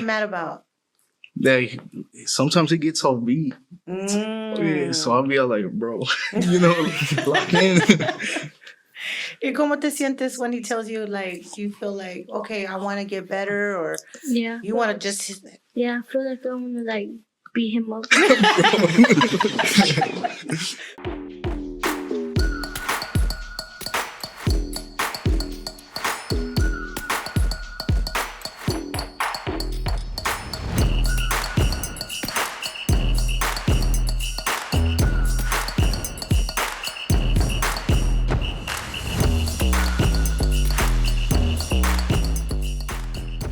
mad about? That sometimes he gets off beat. Yeah, so I'll be all like, bro, lock in. ¿Y cómo te sientes when he tells you, like, you feel like, okay, I want to get better, or you want to just... Yeah, I feel like I want to, like, beat him up.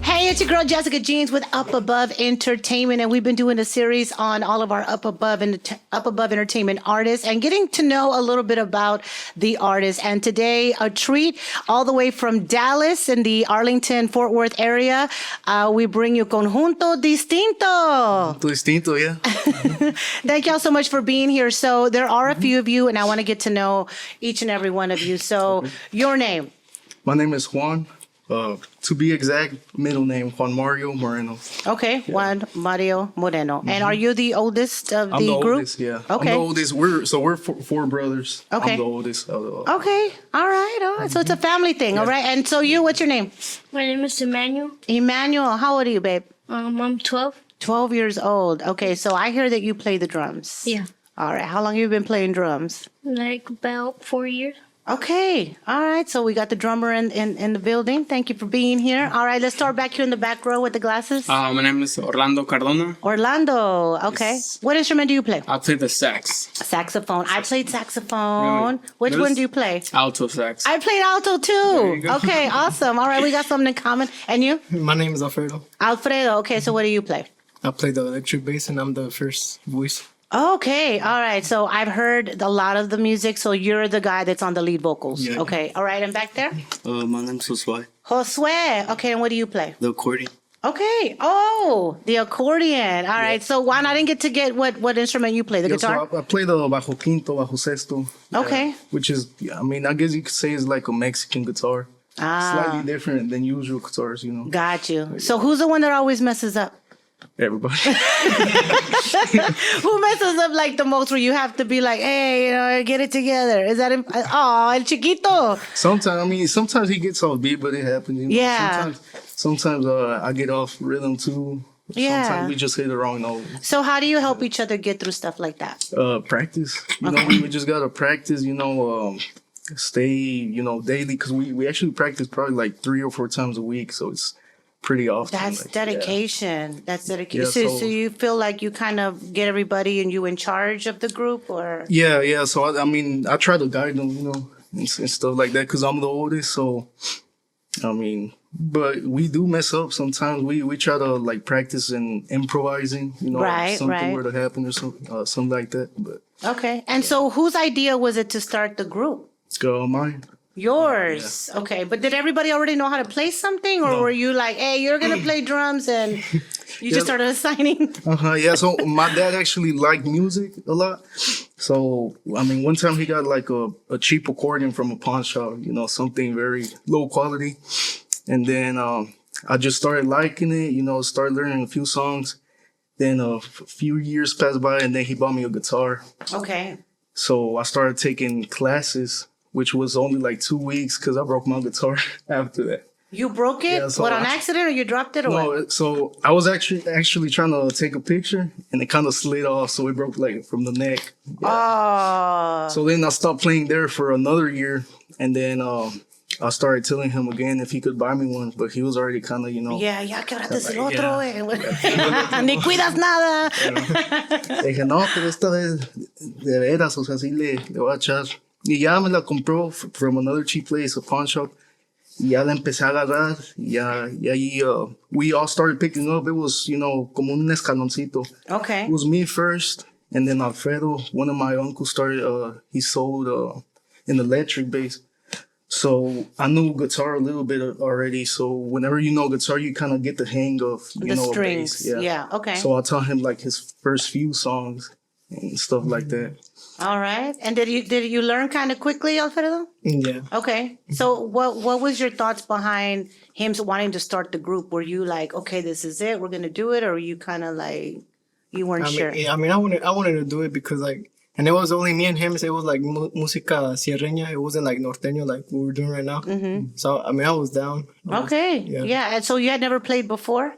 Hey, it's your girl Jessica Jeans with Up Above Entertainment, and we've been doing a series on all of our Up Above Entertainment artists and getting to know a little bit about the artists. And today, a treat all the way from Dallas in the Arlington, Fort Worth area. We bring you Conjunto Distinto. Conjunto Distinto, yeah. Thank y'all so much for being here. So there are a few of you, and I want to get to know each and every one of you. So your name? My name is Juan. To be exact, middle name Juan Mario Moreno. Okay, Juan Mario Moreno. And are you the oldest of I'm the group? oldest, yeah. Okay. I'm the oldest. We're four brothers. Okay. I'm the oldest. Okay, all right. So it's a family thing, all right? And so what's your name? My name is Emmanuel. Emmanuel, how old are you, babe? I'm 12. 12 years old. Okay, so I hear that you play the drums. Yeah. All right, how long have you been playing drums? Like about 4 years. Okay, all right. So we got the drummer in the building. Thank you for being here. All right, let's start back here in the back row with the glasses. My name is Orlando Cardona. Orlando, okay. Yes. What instrument do you play? I play the sax. Saxophone. I played saxophone. Really? Which Yes. one do you play? Alto sax. I played alto There too. you go. Okay, awesome. All right, we got something in common. And you? My name is Alfredo. Alfredo. Okay, so what do you play? I play the electric bass and I'm the first voice. Okay, all right. So I've heard a lot of the music. So you're the guy that's on the lead vocals. Yeah. Okay, all right. And back there? My name's Josue. Josue. Okay, and what do you play? The accordion. Okay. Oh, the accordion. All right. So Juan, I didn't get to what instrument you play. The guitar? So I play the bajo quinto, bajo sexto. Okay. Which is, I guess you could say it's like a Mexican guitar. Slightly different than usual guitars, Got you. So who's the one that always messes up? Everybody. Who messes up like the most where you have to be like, hey, get it together? Is that, el chiquito? Sometimes he gets off beat, but it happens. Yeah. Sometimes I get off rhythm too. Yeah. Sometimes we just hit the wrong note. So how do you help each other get through stuff like that? Practice. We just gotta practice. Stay. Daily, because we actually practice probably like 3 or 4 times a week. So it's pretty often. That's dedication. Yeah. That's dedication. Yeah, so you feel like you kind of get everybody and you in charge of the group, or? Yeah. So I try to guide them, and stuff like that, because I'm the oldest. So but we do mess up sometimes. We try to like practice and improvising, something were to happen or something like that. But okay. And so whose idea was it to start the group? it's mine. Yours. Yeah. Okay. But did everybody already know how to play something, or were you like, hey, you're going to play drums, and you just started assigning? Yeah. So my dad actually liked music a lot. So, one time he got like a cheap accordion from a pawn shop, something very low quality. And then I just started liking it, started learning a few songs. Then a few years passed by, and then he bought me a guitar. Okay. So I started taking classes, which was only like 2 weeks, because I broke my guitar after that. You broke it? Yeah, so on accident, or you dropped it, or what? No, so I was actually trying to take a picture, and it kind of slid off, so it broke like from the neck. Yeah. Oh. So then I stopped playing there for another year, and then I started telling him again if he could buy me one, but he was already kind of, Yeah, ya quebraste el otro, Ni cuidas nada. Dije, no, pero esta vez de veras, o sea, sí le voy a echar. Y ya me la compró from another cheap place, a pawn shop. Y ya la empecé a agarrar. Y ahí we all started picking up. It was, como un escaloncito. Okay. It was me first, and then Alfredo, one of my uncles, started, he sold an electric bass. So I knew guitar a little bit already. So whenever you know guitar, you kind of get the hang of, the strings. bass. Yeah, okay. So I taught him like his first few songs. and stuff like that. All right. And did you learn kind of quickly, Alfredo? Yeah. Okay. So what was your thoughts behind him wanting to start the group? Were you like, okay, this is it, we're gonna do it, or were you kind of like you weren't sure? I wanted to do it because like, and it was only me and him. So it was like música sierreña. It wasn't like norteño like we were doing right now. So I mean, I was down. Okay. Yeah. Yeah. And so you had never played before?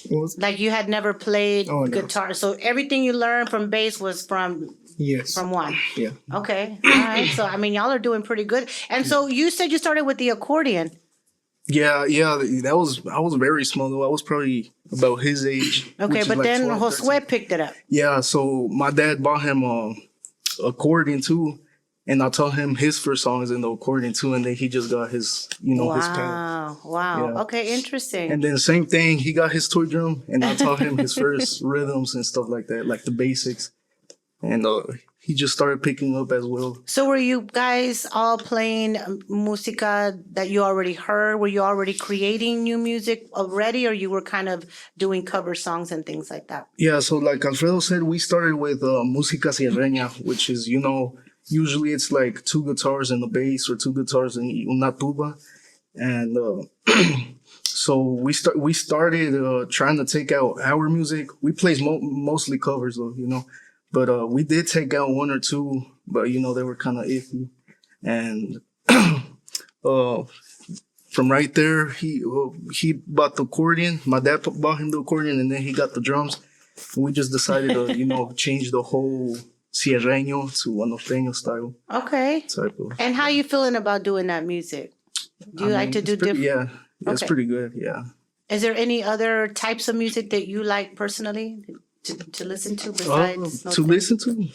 It was, Like you had never played no. guitar. So everything you learned from bass was from yes. one. Yeah. Okay. All right. So I mean, y'all are doing pretty good. And so you said you started with the accordion. Yeah, I was very small though. I was probably about his age. Okay, which is but like then 12, Josue picked it up. Yeah, so my dad bought him a accordion too, and I taught him his first songs in the accordion too, and then he just got his, his pen. Wow. Yeah. Okay, interesting. And then same thing, he got his toy drum, and I taught him his first rhythms and stuff like that, like the basics. And he just started picking up as well. So were you guys all playing música that you already heard? Were you already creating new music already, or you were kind of doing cover songs and things like that? Yeah, so like Alfredo said, we started with música sierreña, which is, usually it's like 2 guitars and a bass or 2 guitars and una tuba. And so we started trying to take out our music. We play mostly covers though, But we did take out 1 or 2, but they were kind of iffy. And from right there, he bought the accordion. My dad bought him the accordion, and then he got the drums. And we just decided to change the whole sierreño to a norteño style. Okay. Type of. And how you feeling about doing that music? Do you like to do different? Yeah, it's Okay. pretty good. Yeah. Is there any other types of music that you like personally to listen to besides To listen to?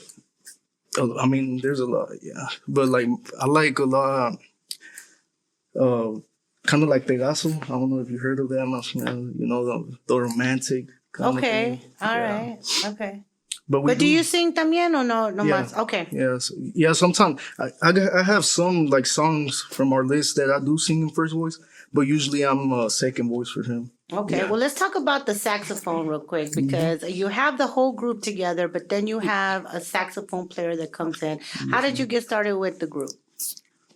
I mean, there's a lot, yeah. But like, I like a lot, kind of like Pegaso. I don't know if you heard of them. The romantic kind of Okay. thing. All Yeah. right. Okay. But But do you sing también or no? No Yeah. más? Okay. Yeah, sometimes I have some like songs from our list that I do sing in first voice, but usually I'm second voice for him. Okay, Yeah. well, let's talk about the saxophone real quick because you have the whole group together, but then you have a saxophone player that comes in. How did you get started with the group?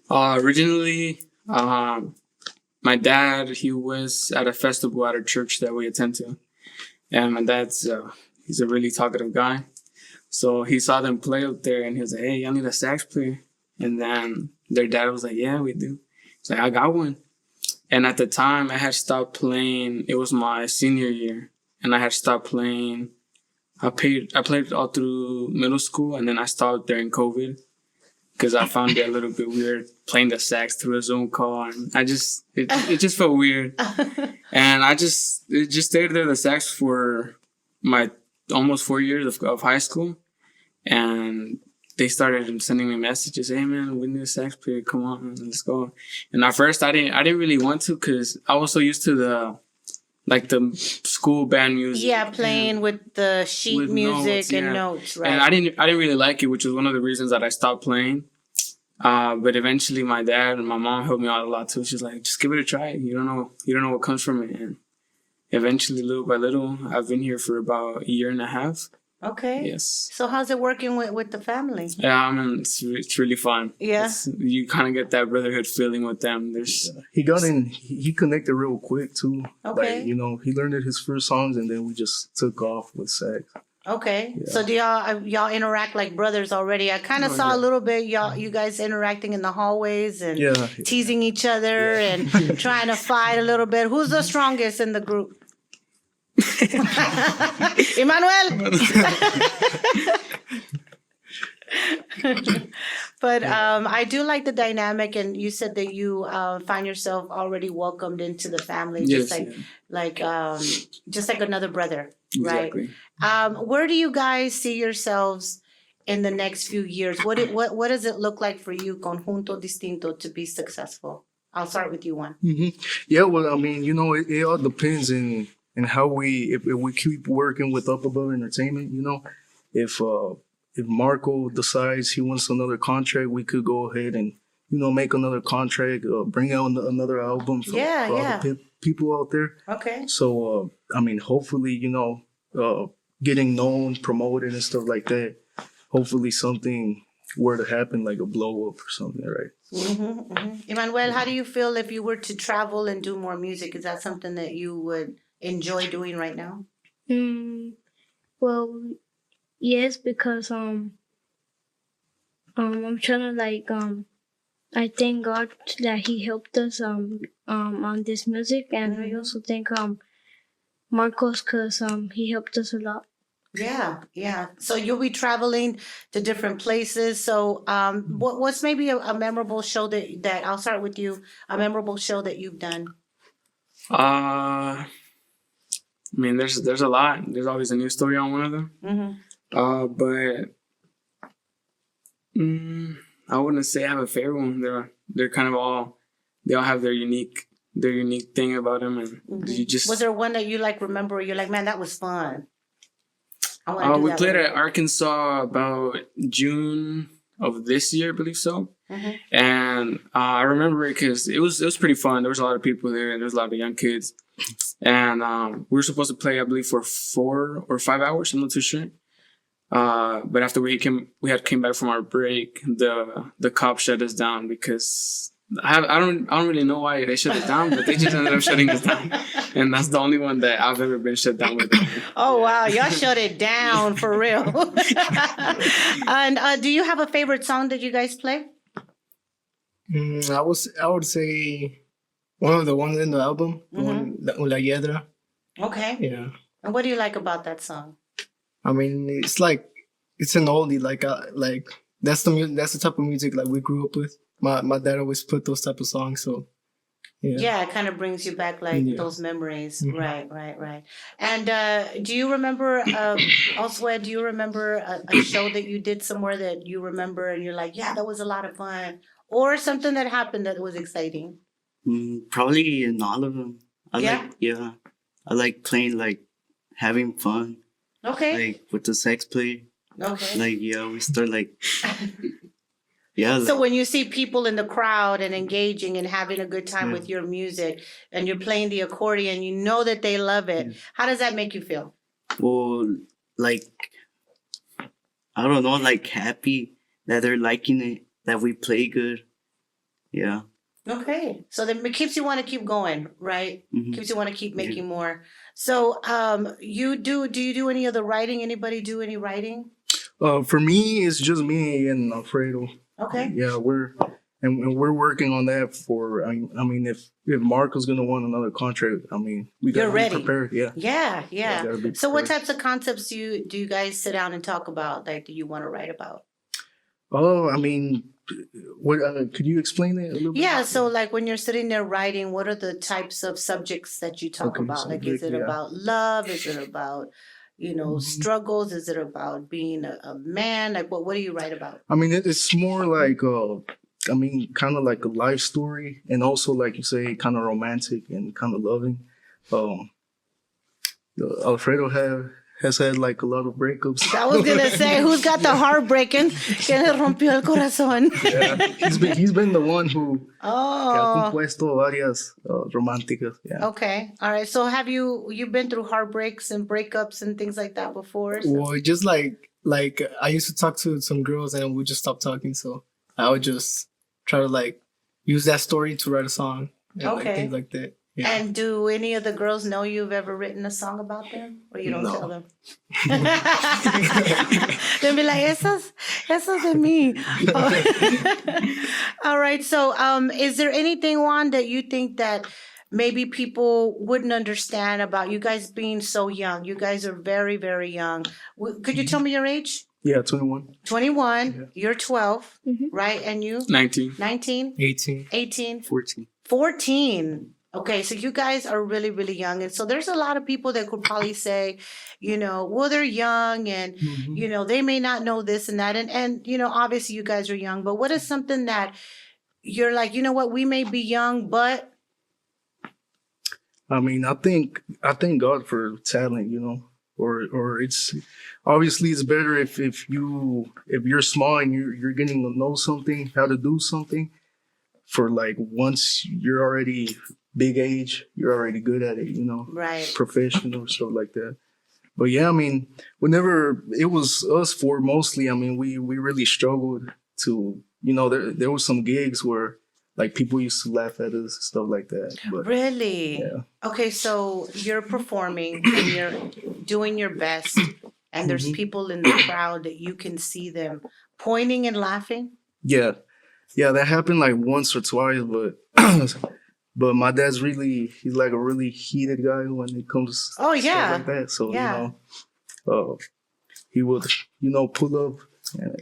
Originally, my dad, he was at a festival at a church that we attend to. And my dad's, he's a really talkative guy. So he saw them play up there and he was like, hey, y'all need a sax player. And then their dad was like, yeah, we do. He's like, I got one. And at the time, I had stopped playing. It was my senior year, and I had stopped playing. I played all through middle school, and then I stopped during COVID because I found it a little bit weird playing the sax through a Zoom call, and it just felt weird. And it just stayed there, the sax, for my almost 4 years of high school, and they started sending me messages. Hey man, we need a sax player. Come on, let's go. And at first I didn't really want to because I was so used to the school band music. Yeah, playing with the sheet with music notes, and yeah. notes, right? And I didn't really like it, which was one of the reasons that I stopped playing. But eventually my dad and my mom helped me out a lot too. She's like, just give it a try. You don't know what comes from it. And eventually, little by little, I've been here for about a year and a half. Okay. Yes. So how's it working with the family? Yeah, I mean, it's really fun. Yeah. You kind of get that brotherhood feeling with them. He got in. He connected real quick too. Okay. Like, he learned his first songs, and then we just took off with sax. Okay. Yeah. So do y'all interact like brothers already? I kind of saw a little bit you guys interacting in the hallways and Yeah. teasing each other and trying to fight a little bit. Who's the strongest in the group? Emmanuel. But I do like the dynamic, and you said that you find yourself already welcomed into the family, just Yes, just like another brother, right? Exactly. Where do you guys see yourselves in the next few years? What does it look like for you, Conjunto Distinto, to be successful? I'll start with you, Juan. Yeah, well, I mean, it all depends in how if we keep working with Up Above Entertainment. If Marco decides he wants another contract, we could go ahead and make another contract, bring out another album for all the people out there. Okay. So I mean, hopefully, getting known, promoted, and stuff like that. Hopefully, something were to happen, like a blow up or something, right? Emmanuel, how do you feel if you were to travel and do more music? Is that something that you would enjoy doing right now? Well, yes, because I'm trying to like I thank God that He helped us on this music, and I also thank Marcos because he helped us a lot. Yeah. So you'll be traveling to different places. So what's maybe a memorable show that I'll start with you, a memorable show that you've done? I mean, there's a lot. There's always a new story on one of them. But I wouldn't say I have a favorite one. They're kind of they all have their unique thing about them, and you just. Was there one that you like remember? You're like, man, that was fun. I want to do we that played one. at Arkansas about June of this year, I believe so. And I remember it because it was pretty fun. There was a lot of people there, and there was a lot of young kids. And we were supposed to play, I believe, for 4 or 5 hours. I'm not too sure. But after we came back from our break, the cop shut us down because I don't really know why they shut it down, but they just ended up shutting us down. And that's the only one that I've ever been shut down with. Oh wow, y'all shut it down for real. And do you have a favorite song that you guys play? I would say one of the ones in the album, La Hiedra. Okay. Yeah. And what do you like about that song? I mean, it's like it's an oldie. Like that's the type of music like we grew up with. My dad always put those type of songs. So yeah, it kind of brings you back like those memories. Right. And do you remember? Also, do you remember a show that you did somewhere that you remember and you're like, yeah, that was a lot of fun, or something that happened that was exciting? Probably in all of them. I like playing, like having fun. Okay. Like with the sex play. Okay. Like we start like. Yeah. So when you see people in the crowd and engaging and having a good time with your music, and you're playing the accordion, you know that they love it. How does that make you feel? Well, like I don't know, like happy that they're liking it, that we play good. Yeah. Okay. So then it keeps you want to keep going, right? Keeps you want to keep making more. So do you do any of the writing? Anybody do any writing? For me, it's just me and Alfredo. Okay. Yeah, we're working on that for. I mean, if Marco's gonna want another contract, I mean, we gotta be prepared. Yeah. Yeah. So what types of concepts do you guys sit down and talk about? Like, do you want to write about? Oh, I mean, what could you explain it a little bit? Yeah. So like when you're sitting there writing, what are the types of subjects that you talk about? Like, is it about love? Is it about struggles? Is it about being a man? Like, what do you write about? I mean, it's more like, kind of like a life story, and also, like you say, kind of romantic and kind of loving. Alfredo has had like a lot of breakups. I was gonna say, who's got the heartbreaking? Que le rompió el corazón. Yeah, he's been the one who ha compuesto varias románticas. Yeah. Okay, all right. So have you've been through heartbreaks and breakups and things like that before? So. Well, just like I used to talk to some girls and we just stopped talking, so I would just try to like use that story to write a song. And, like, things like that. Yeah. And do any of the girls know you've ever written a song about them, or you don't tell them? They'll be like, "Esas de mí." All right. So, is there anything, Juan, that you think that maybe people wouldn't understand about you guys being so young? You guys are very, very young. Could you tell me your age? Yeah, 21. 21. Yeah. You're 12, right? And you? 19. 19. 18. 18. 14. 14. Okay, so you guys are really, really young. And so there's a lot of people that could probably say, well, they're young and, they may not know this and that. And obviously you guys are young, but what is something that you're like, you know what, we may be young, but. I mean, I thank God for talent, or it's obviously it's better if you're small and you're getting to know something, how to do something. For like once you're already big age, you're already good at it, Right. Professional, stuff like that. But yeah, I mean, whenever it was us four mostly, I mean, we really struggled to, there was some gigs where like people used to laugh at us and stuff like that. But Really? yeah. Okay, so you're performing and you're doing your best, and there's people in the crowd that you can see them pointing and laughing. Yeah, that happened like once or twice, but but my dad's he's like a really heated guy when it comes to Oh, stuff yeah. like that. So Yeah. he would pull up and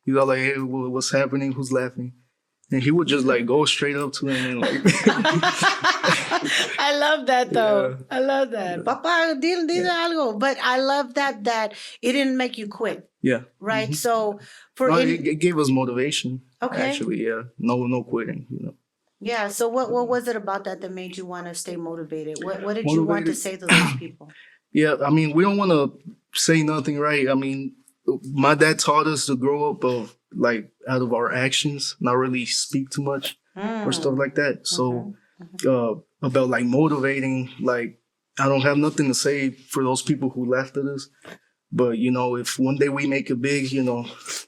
he's all like, "Hey, what's happening? Who's laughing?" And he would just like go straight up to him and like. I love that though. Yeah. I love that. Papa, dile algo. But I love that it didn't make you quit, Yeah. right? So for No, it gave us motivation. Okay. Actually, yeah. No quitting. yeah. So what was it about that made you want to stay motivated? What did you want to Motivated? say to those people? Yeah, I mean, we don't want to say nothing, right? I mean, my dad taught us to grow up out of our actions, not really speak too much or stuff like that. So about like motivating, like I don't have nothing to say for those people who laughed at us. But if one day we make it big, there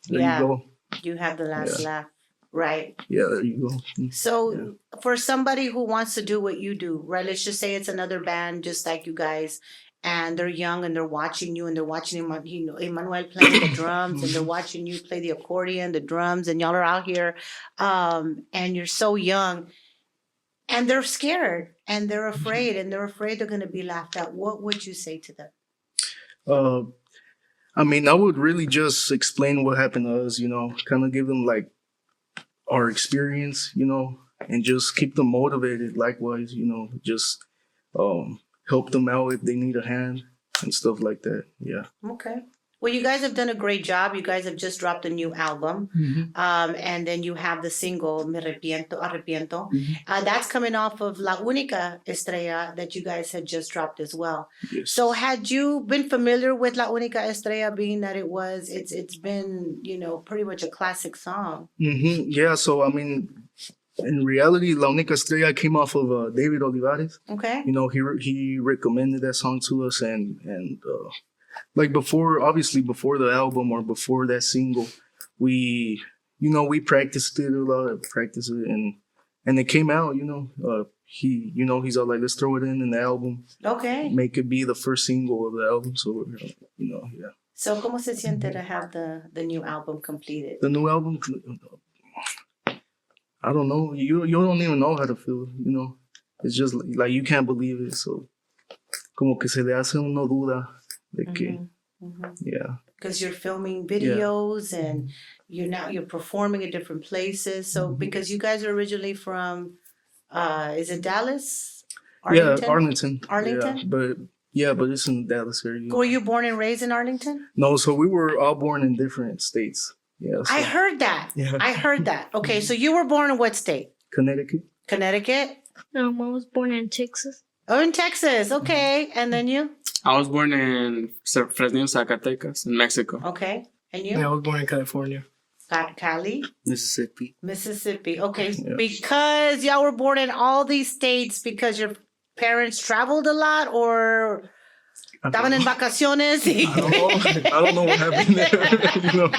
Yeah. you go. You have the last laugh, right? Yeah, there you go. So for somebody who wants to do what you do, right? Let's just say it's another band just like you guys, and they're young and they're watching you and they're watching Emmanuel playing the drums and they're watching you play the accordion, the drums, and y'all are out here and you're so young and they're scared and they're afraid they're going to be laughed at. What would you say to them? I mean, I would really just explain what happened to us, kind of give them like our experience, and just keep them motivated. Likewise, just help them out if they need a hand and stuff like that. Yeah. Okay. Well, you guys have done a great job. You guys have just dropped a new album. And then you have the single Me Arrepiento. That's coming off of La Única Estrella that you guys had just dropped as well. Yes. So had you been familiar with La Única Estrella, being that it's been, pretty much a classic song? Yeah. So, I mean, in reality, La Única Estrella came off of David Olivares. Okay. He recommended that song to us, and like before the album or before that single, we practiced it a lot, and it came out. He's all like, let's throw it in the album. Okay. Make it be the first single of the album. So yeah. So, ¿cómo se siente to have the new album completed? The new album. I don't know. You don't even know how to feel. It's just like you can't believe it. So, como que se le hace una duda de que, yeah. Because you're filming videos and you're performing in different places. So because you guys are originally from, is it Dallas? Yeah, Arlington. Arlington? Yeah, but it's in the Dallas area. Were you born and raised in Arlington? No, so we were all born in different states. Yeah. So, I heard that. Yeah. I heard that. Okay, so you were born in what state? Connecticut. Connecticut? I was born in Texas. Oh, in Texas. Okay. And then you? I was born in Fresnillo, Zacatecas, in Mexico. Okay. And you? Yeah, I was born in California. Cali? Mississippi. Okay. Yeah. Because y'all were born in all these states because your parents traveled a lot, or estaban en vacaciones. I don't know what happened there.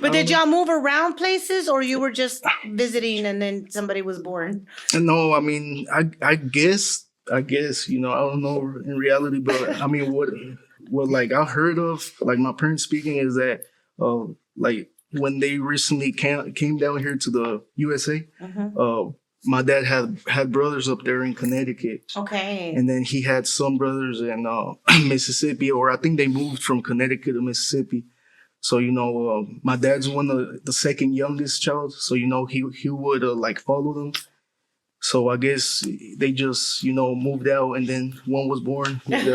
But did y'all move around places, or you were just visiting and then somebody was born? No, I mean, I guess, I don't know in reality, but I mean, what like I heard of, like my parents speaking, is that, like when they recently came down here to the USA, my dad had brothers up there in Connecticut. Okay. And then he had some brothers in Mississippi, or I think they moved from Connecticut to Mississippi. So, my dad's the second youngest child. So, he would like follow them. So I guess they just, moved out, and then one was born. One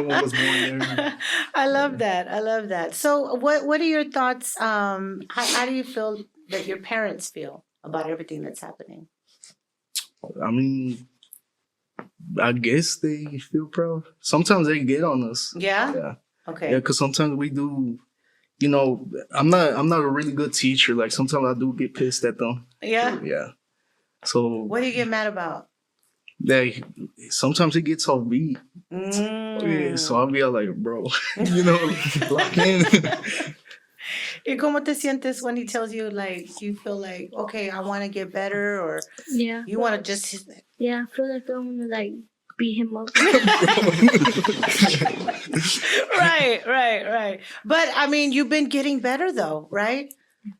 was born there. I love that. So what are your thoughts? How do you feel that your parents feel about everything that's happening? I mean, I guess they feel proud. Sometimes they get on us. Yeah? Yeah. Okay. Yeah, because sometimes we do, I'm not a really good teacher. Like sometimes I do get pissed at them. Yeah? Yeah. So What do you get mad about? sometimes it gets off beat. Mm. Yeah, so I'll be all like, bro, lock in. ¿Y cómo te sientes when he tells you, like, you feel like, okay, I want to get better, or Yeah. you want to just... Yeah, I feel like I want to like beat him up. Right. But, I mean, you've been getting better, though, right?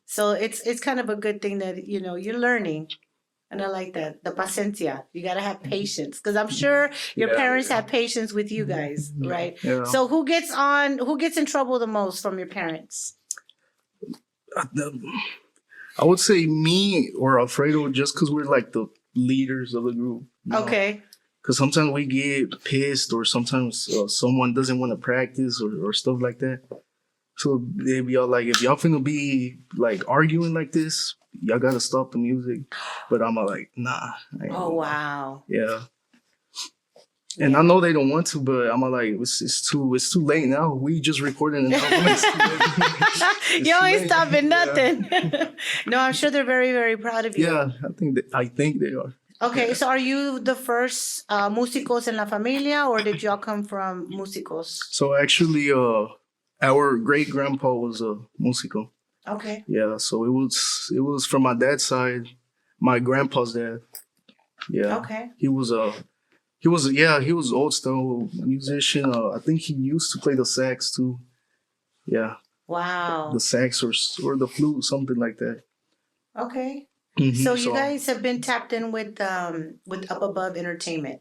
So it's kind of a good thing that, you're learning. And I like that. The paciencia. You got to have patience. Because I'm sure your parents have patience with you guys, right? Yeah. So who gets in trouble the most from your parents? I would say me or Alfredo, just because we're like the leaders of the group. Okay. Because sometimes we get pissed, or sometimes someone doesn't want to practice or stuff like that. So they be all like, if y'all finna be like arguing like this, y'all gotta stop the music. But I'm all like, nah. Oh, wow. Yeah. And I know they don't want to, but I'm all like, it's too late now. We just recorded an album. You ain't stopping nothing. No, I'm sure they're very, very proud of you. Yeah, I think they are. Okay, so are you the first músicos en la familia, or did y'all come from músicos? So actually, our great grandpa was a músico. Okay. Yeah, so it was from my dad's side, my grandpa's dad. Yeah. Okay. He was old style musician. I think he used to play the sax too. Yeah. Wow. The sax or the flute, something like that. Okay. Mhm. So you guys have been tapped in with Up Above Entertainment.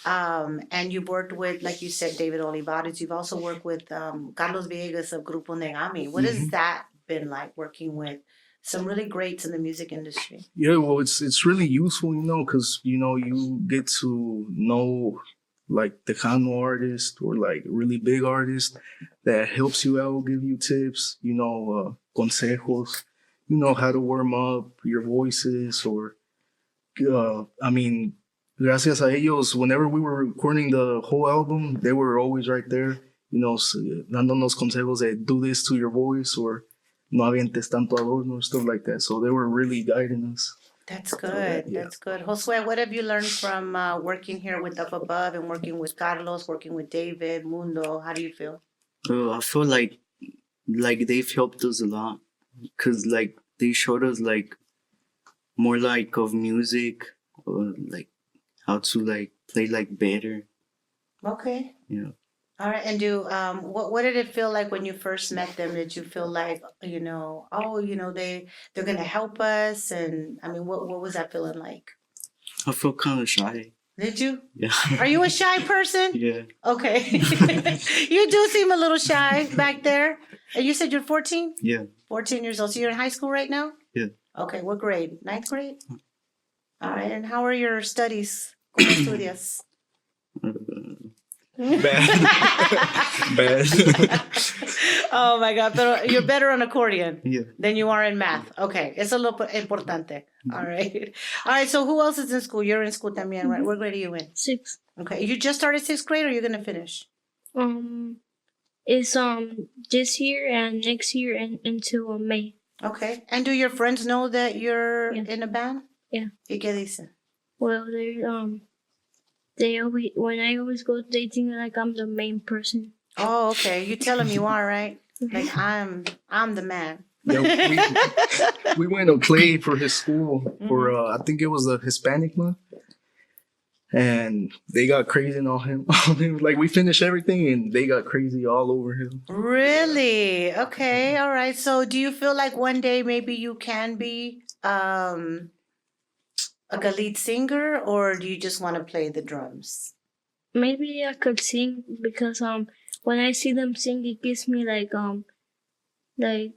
And you've worked with, like you said, David Olivares. You've also worked with Carlos Villegas of Grupo Negami. What has that been like, working with some really greats in the music industry? Yeah, well, it's really useful, because you get to know like Tejano artists or like really big artists that helps you out, give you tips, consejos, how to warm up your voices, or gracias a ellos, whenever we were recording the whole album, they were always right there, dándonos consejos de do this to your voice, or no avientes tanto adorno, or stuff like that. So they were really guiding us. That's good. That's good. Josue, what have you learned from working here with Up Above and working with Carlos, working with David, Mundo? How do you feel? I feel like they've helped us a lot, because like they showed us like more like of music, or like how to like play like better. Okay. Yeah. All right. And what did it feel like when you first met them? Did you feel like, they're gonna help us? And I mean, what was that feeling like? I feel kind of shy. Did you? Yeah. Are you a shy person? Yeah. Okay. You do seem a little shy back there. And you said you're 14? Yeah. 14 years old. So you're in high school right now? Yeah. Okay. What grade? Ninth grade? All right. And how are your studies? ¿Cómo estudias? Bad. Oh my God. Pero you're better on accordion Yeah. than you are in math. Okay. Eso es lo importante. All right. All right. So who else is in school? You're in school también, right? What grade are you in? 6. Okay. You just started 6th grade, or you're going to finish? It's this year and next year and until May. Okay. And do your friends know that you're in a band? Yeah. ¿Y qué dicen? Well, they always, when I always go, they think like I'm the main person. Oh, okay. You tell them you are, right? Like I'm the man. Yeah, we went to play for his school for I think it was the Hispanic month, and they got crazy on him. Like we finished everything, and they got crazy all over him. Really? Okay. All right. So do you feel like one day maybe you can be like a lead singer, or do you just want to play the drums? Maybe I could sing, because when I see them sing, it gives me like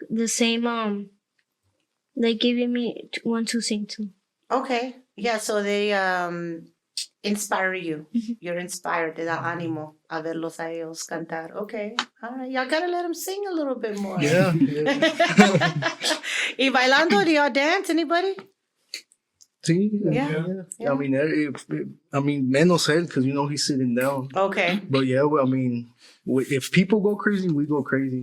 the same they giving me one to sing to. Okay. Yeah. So they inspire you. You're inspired. Te da ánimo a verlos a ellos cantar. Okay. All right. Y'all gotta let them sing a little bit more. Yeah. Y bailando, do y'all dance? Anybody? See? Yeah. I mean, menos él, because he's sitting down. Okay. But yeah, well, I mean, if people go crazy, we go crazy.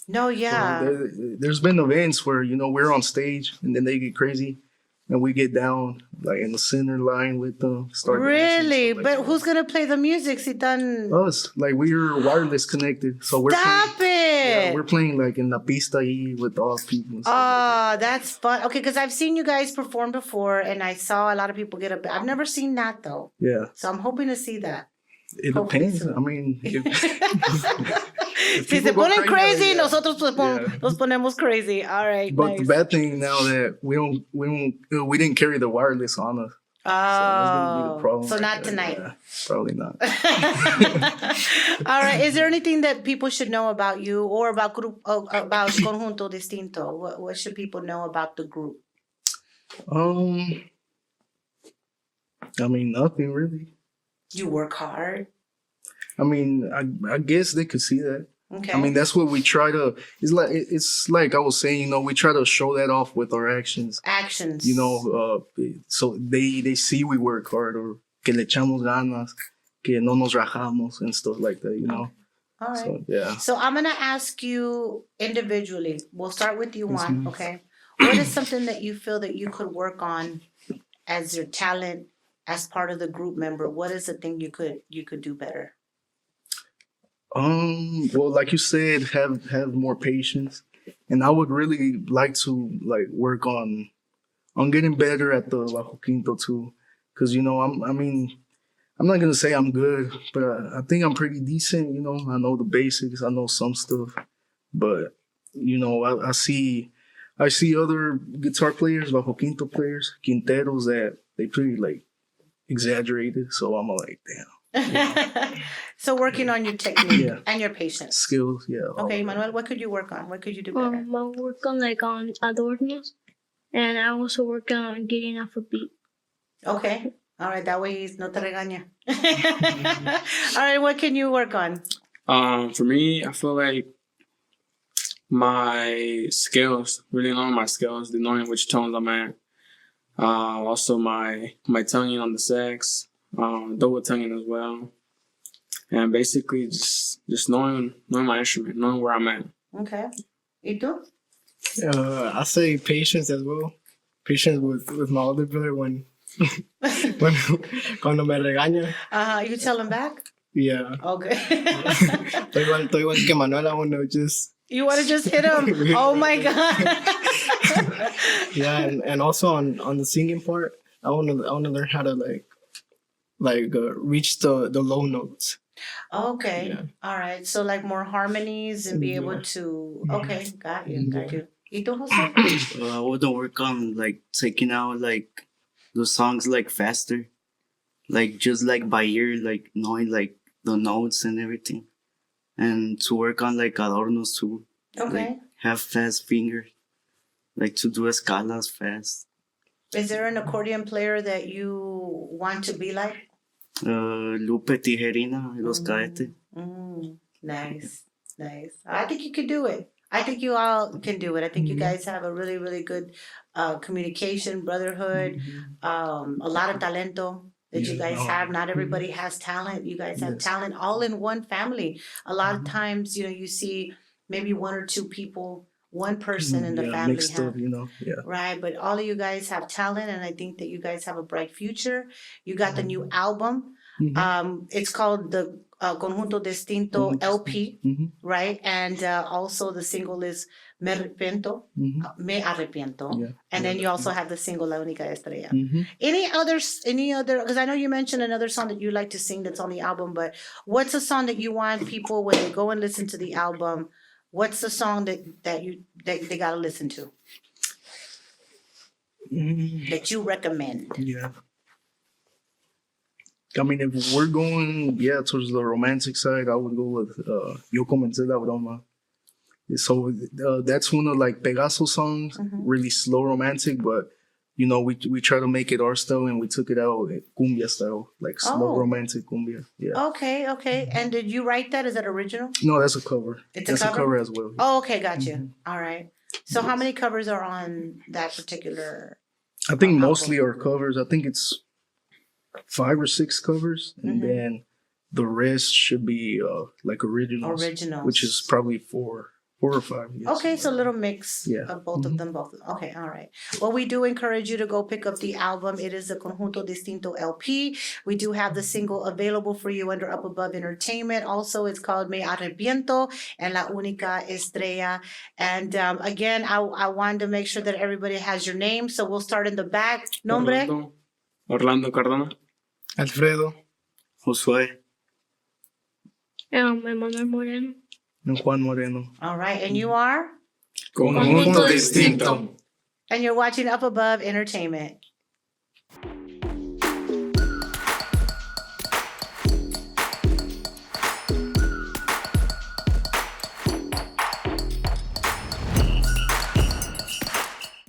No, yeah. So there's been events where we're on stage and then they get crazy, and we get down like in the center line with them. Start Really? dancing, stuff But like who's gonna play the music? Si tan... that. Us, like we're wireless connected, so we're Stop playing, yeah, it! we're playing like in la pista ahí with all people. And stuff like that. Oh, that's fun. Okay, because I've seen you guys perform before, and I saw a lot of people get up. I've never seen that though, Yeah, so I'm hoping to see that. it Hopefully depends. soon. I mean, Si se people go ponen crazy, yeah. nosotros Yeah. nos ponemos crazy. All right, But the nice. bad thing now that we didn't carry the wireless on us. So that's gonna be the Oh, problem. so right not there. tonight. Yeah, probably not. All right. Is there anything that people should know about you or about about Conjunto Distinto? What should people know about the group? I mean, nothing really. You work hard. I mean, I guess they could see that. Okay. I mean, that's what we try to. It's like I was saying, we try to show that off with our actions. Actions. So they see we work hard, or que le echamos ganas, que no nos rajamos and stuff like that. All right. So yeah. So I'm gonna ask you individually. We'll start with you, Yes, Juan. ma'am. Okay. What is something that you feel that you could work on as your talent, as part of the group member? What is the thing you could do better? Well, like you said, have more patience, and I would really like to work on getting better at the Bajo Quinto too, because I'm not gonna say I'm good, but I think I'm pretty decent. I know the basics, I know some stuff, but I see other guitar players, Bajo Quinto players, quinteros that they pretty exaggerated, so I'm like, damn. So working on your technique Yeah. and your patience. Skills, yeah. all Okay, of that. Manuel, what could you work on? What could you do better? I work on on adornos, and I also work on getting off a beat. Okay. All right, that way he's no te regaña. All right, what can you work on? For me, I feel like my skills, really knowing my skills, knowing which tones I'm at. Also my tonguing on the sax, double tonguing as well. And basically just knowing my instrument, knowing where I'm at. Okay. ¿Y tú? I say patience as well. Patience with my older brother when cuando me regaña. You tell him back? Yeah. Okay. Estoy igual que Manuel. I want to just. You want to just hit him? Oh my God. Yeah, and also on the singing part, I want to learn how to reach the low notes. Okay. Yeah. All right. So more harmonies and be able to. Okay. Got you. ¿Y tú, Jose? I want to work on taking out the songs faster, just by ear, knowing the notes and everything, and to work on adornos too. Okay. Have fast fingers, to do escalas fast. Is there an accordion player that you want to be like? Lupe Tijerina, Los Cadetes. Nice. I think you can do it. I think you all can do it. I think you guys have a really, really good communication, brotherhood, a lot of talento that you guys have. Not everybody has talent. You guys have talent all in one family. A lot of times, you see maybe one or two people, one person in the family mixed have, up, yeah. right? But all of you guys have talent, and I think that you guys have a bright future. You got the new album. It's called the Conjunto Distinto LP, right? And also the single is Me Arrepiento. Yeah. And then you also have the single La Única Estrella. Any other, because I know you mentioned another song that you like to sing that's on the album, but what's a song that you want people, when they go and listen to the album, what's the song that they gotta listen to? That you recommend? Yeah. I mean, if we're going, towards the romantic side, I would go with Yo Comencé la Broma. So that's one of Pegaso songs, really slow romantic, but we try to make it our style, and we took it out cumbia style, slow romantic cumbia. Yeah. Okay. And did you write that? Is that original? No, that's a cover. It's a cover as well. Oh, okay, got you. All right. So how many covers are on that particular? I think mostly are covers. I think it's 5 or 6 covers, and then the rest should be originals. Originals. Which is probably 4 4 or 5. Yes. Okay, so a little mix Yeah. of both of them, both. Okay, all right. Well, we do encourage you to go pick up the album. It is the Conjunto Distinto LP. We do have the single available for you under Up Above Entertainment. Also, it's called Me Arrepiento and La Única Estrella. And again, I wanted to make sure that everybody has your name. So we'll start in the back. Nombre? Orlando Cardona. Alfredo. Josué. Emmanuel Moreno. And Juan Moreno. All right. And you are? Conjunto Distinto. And you're watching Up Above Entertainment.